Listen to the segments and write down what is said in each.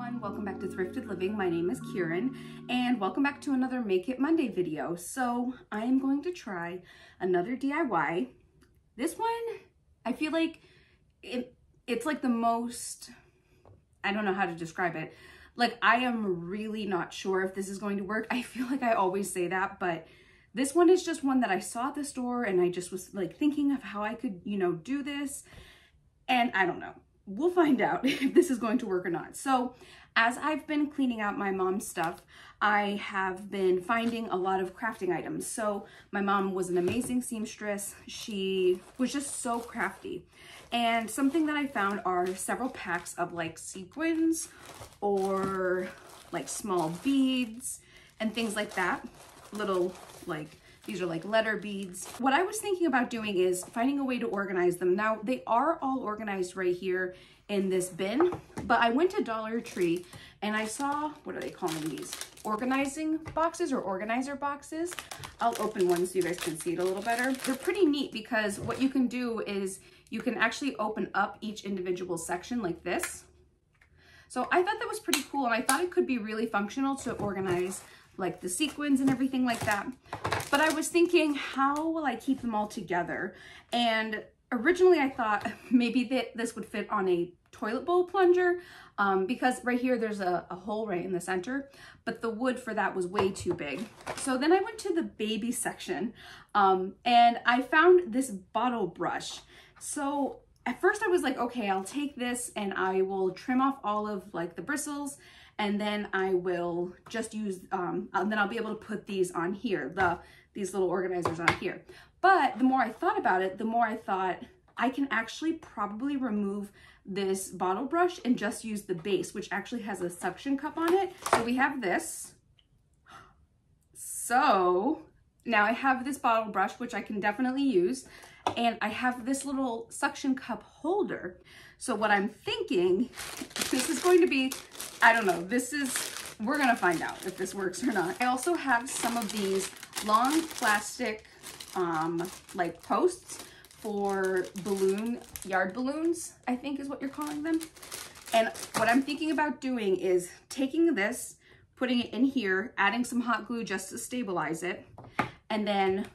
everyone, welcome back to Thrifted Living. My name is Kieran and welcome back to another Make It Monday video. So I am going to try another DIY. This one, I feel like it's like the most, I don't know how to describe it. Like I am really not sure if this is going to work. I feel like I always say that, but this one is just one that I saw at the store and I just was like thinking of how I could, do this. And I don't know. We'll find out if this is going to work or not. So as I've been cleaning out my mom's stuff, I have been finding a lot of crafting items. So my mom was an amazing seamstress. She was just so crafty. And something that I found are several packs of like sequins or like small beads and things like that. Little these are like letter beads. What I was thinking about doing is finding a way to organize them. Now, they are all organized right here in this bin, but I went to Dollar Tree and I saw, what are they calling these? Organizing boxes or organizer boxes. I'll open one so you guys can see it a little better. They're pretty neat because what you can do is you can actually open up each individual section like this. So I thought that was pretty cool and I thought it could be really functional to organize like the sequins and everything like that. But I was thinking, how will I keep them all together? And originally I thought maybe that this would fit on a toilet bowl plunger because right here there's a hole right in the center, but the wood for that was way too big. So then I went to the baby section and I found this bottle brush. So at first I was like, okay, I'll take this and I will trim off all of like the bristles and then I will just use, and then I'll be able to put these on here, these little organizers on here. But the more I thought about it, the more I thought I can actually probably remove this bottle brush and just use the base, which actually has a suction cup on it. So we have this. So now I have this bottle brush, which I can definitely use. And I have this little suction cup holder. So what I'm thinking, this is going to be, I don't know, we're gonna find out if this works or not. I also have some of these long plastic like posts for yard balloons, I think is what you're calling them. And what I'm thinking about doing is taking this, putting it in here, adding some hot glue just to stabilize it, and then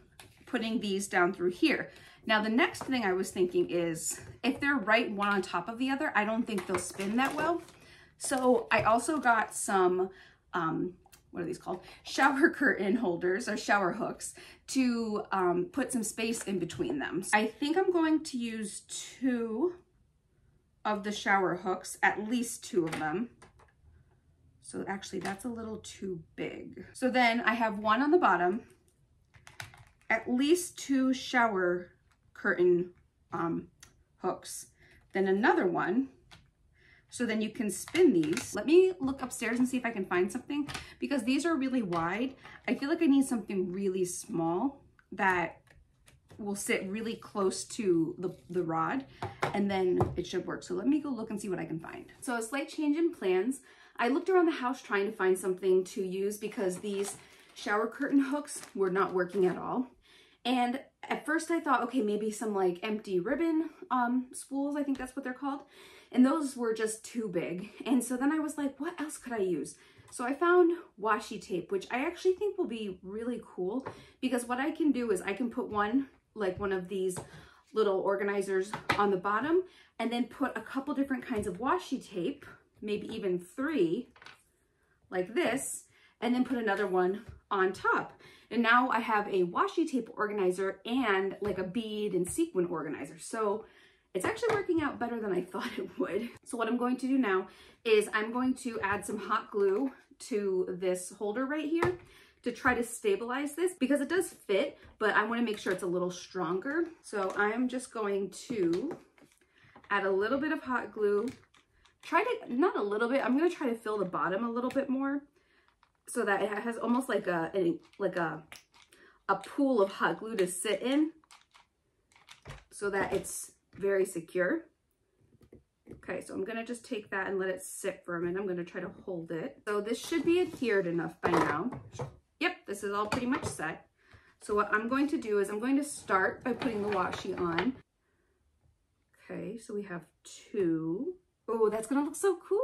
putting these down through here. Now, the next thing I was thinking is if they're right one on top of the other, I don't think they'll spin that well. So I also got some, what are these called? Shower curtain holders or shower hooks to put some space in between them. I think I'm going to use 2 of the shower hooks, at least 2 of them. So actually that's a little too big. So then I have one on the bottom, at least 2 shower curtain hooks, then another one. So then you can spin these. Let me look upstairs and see if I can find something because these are really wide. I feel like I need something really small that will sit really close to the rod and then it should work. So let me go look and see what I can find. So a slight change in plans. I looked around the house trying to find something to use because these shower curtain hooks were not working at all. And at first I thought, okay, maybe some like empty ribbon spools, I think that's what they're called. And those were just too big. And so then I was like, what else could I use? So I found washi tape, which I actually think will be really cool because what I can do is I can put one of these little organizers on the bottom and then put a couple different kinds of washi tape, maybe even 3 like this, and then put another one on top. And now I have a washi tape organizer and like a bead and sequin organizer. So it's actually working out better than I thought it would. So what I'm going to do now is I'm going to add some hot glue to this holder right here to try to stabilize this because it does fit, but I want to make sure it's a little stronger. So I'm just going to add a little bit of hot glue. Not a little bit, I'm going to try to fill the bottom a little bit more so that it has almost like a pool of hot glue to sit in so that it's very secure. Okay, so I'm gonna just take that and let it sit for a minute. I'm gonna try to hold it. So this should be adhered enough by now. Yep, this is all pretty much set. So what I'm going to do is I'm going to start by putting the washi on. Okay, so we have 2. Oh, that's gonna look so cool.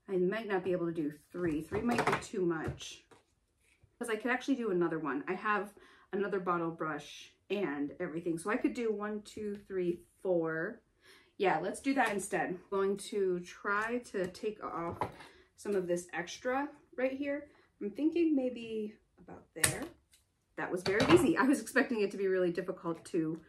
I might not be able to do 3. 3 might be too much. Because I could actually do another one. I have another bottle brush and everything. So I could do 1, 2, 3, 4. Yeah, let's do that instead. I'm going to try to take off some of this extra right here. I'm thinking maybe about there. That was very easy. I was expecting it to be really difficult to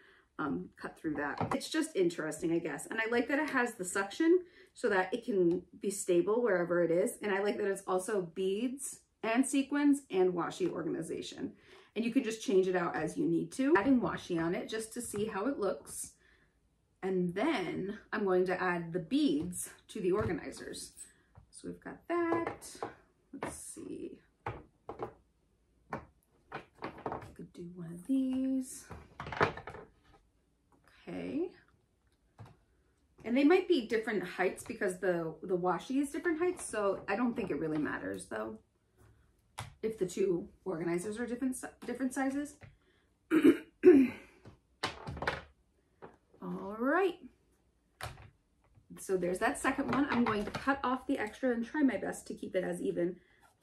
cut through that. It's just interesting, I guess. And I like that it has the suction so that it can be stable wherever it is. And I like that it's also beads and sequins and washi organization. And you can just change it out as you need to. Adding washi on it just to see how it looks. And then I'm going to add the beads to the organizers. So we've got that. Let's see. I could do one of these. Okay. And they might be different heights because the washi is different heights. So I don't think it really matters though, if the two organizers are different sizes. All right. So there's that second one. I'm going to cut off the extra and try my best to keep it as even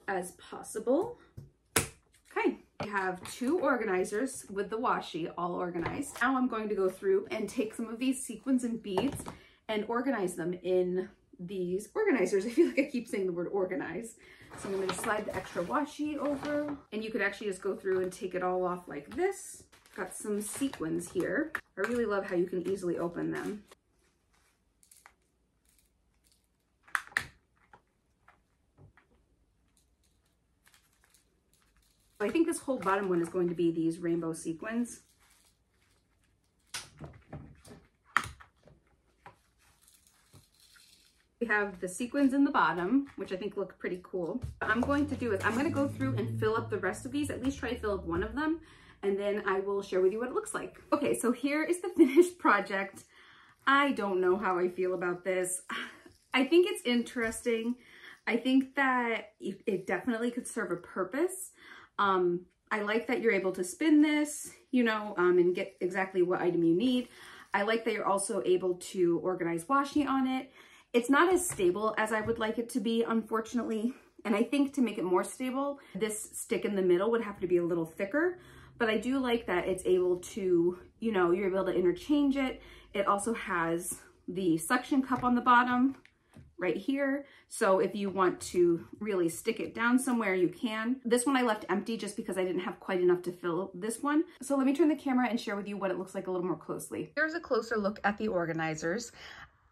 as possible. Okay, we have 2 organizers with the washi all organized. Now I'm going to go through and take some of these sequins and beads and organize them in these organizers. I feel like I keep saying the word organize. So I'm going to slide the extra washi over, and you could actually just go through and take it all off like this. Got some sequins here. I really love how you can easily open them. I think this whole bottom one is going to be these rainbow sequins. We have the sequins in the bottom, which I think look pretty cool. What I'm going to do is I'm going to go through and fill up the rest of these, at least try to fill up one of them, and then I will share with you what it looks like. Okay, so here is the finished project. I don't know how I feel about this. I think it's interesting. I think that it definitely could serve a purpose. I like that you're able to spin this, you know, and get exactly what item you need. I like that you're also able to organize washi on it. It's not as stable as I would like it to be, unfortunately. And I think to make it more stable, this stick in the middle would have to be a little thicker. But I do like that it's able to, you know, you're able to interchange it. It also has the suction cup on the bottom right here. So if you want to really stick it down somewhere, you can. This one I left empty just because I didn't have quite enough to fill this one. So let me turn the camera and share with you what it looks like a little more closely. Here's a closer look at the organizers.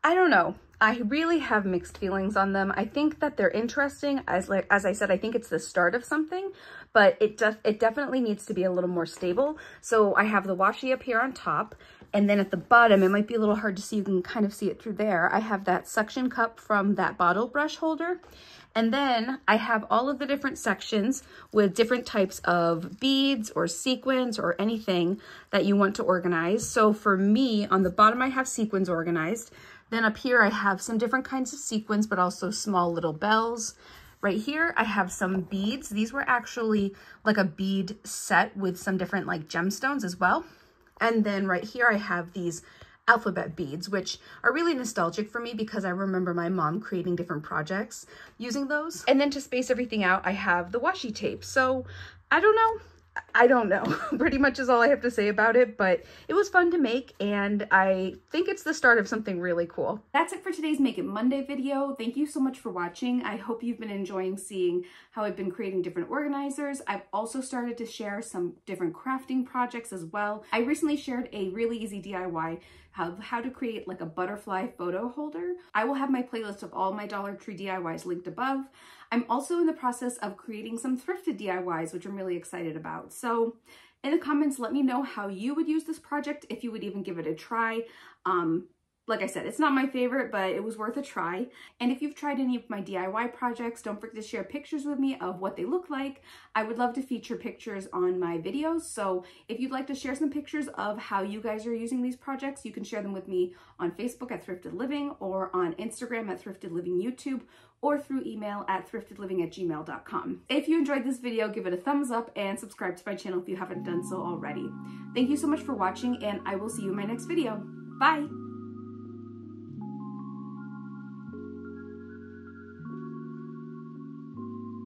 I don't know. I really have mixed feelings on them. I think that they're interesting. As I said, I think it's the start of something, but it definitely needs to be a little more stable. So I have the washi up here on top, and then at the bottom, it might be a little hard to see. You can kind of see it through there. I have that suction cup from that bottle brush holder. And then I have all of the different sections with different types of beads or sequins or anything that you want to organize. So for me, on the bottom, I have sequins organized. Then up here, I have some different kinds of sequins, but also small little bells. Right here, I have some beads. These were actually like a bead set with some different like gemstones as well. And then right here, I have these alphabet beads, which are really nostalgic for me because I remember my mom creating different projects using those. And then to space everything out, I have the washi tape. So I don't know. Pretty much is all I have to say about it, but it was fun to make, and I think it's the start of something really cool. That's it for today's Make It Monday video. Thank you so much for watching. I hope you've been enjoying seeing how I've been creating different organizers. I've also started to share some different crafting projects as well. I recently shared a really easy DIY how to create like a butterfly photo holder. I will have my playlist of all my Dollar Tree DIYs linked above. I'm also in the process of creating some thrifted DIYs, which I'm really excited about. So in the comments, let me know how you would use this project, if you would even give it a try. Like I said, it's not my favorite, but it was worth a try. And if you've tried any of my DIY projects, don't forget to share pictures with me of what they look like. I would love to feature pictures on my videos. So if you'd like to share some pictures of how you guys are using these projects, you can share them with me on Facebook at Thrifted Living, or on Instagram at Thrifted Living YouTube, or through email at thriftedliving@gmail.com. If you enjoyed this video, give it a thumbs up and subscribe to my channel if you haven't done so already. Thank you so much for watching, and I will see you in my next video. Bye!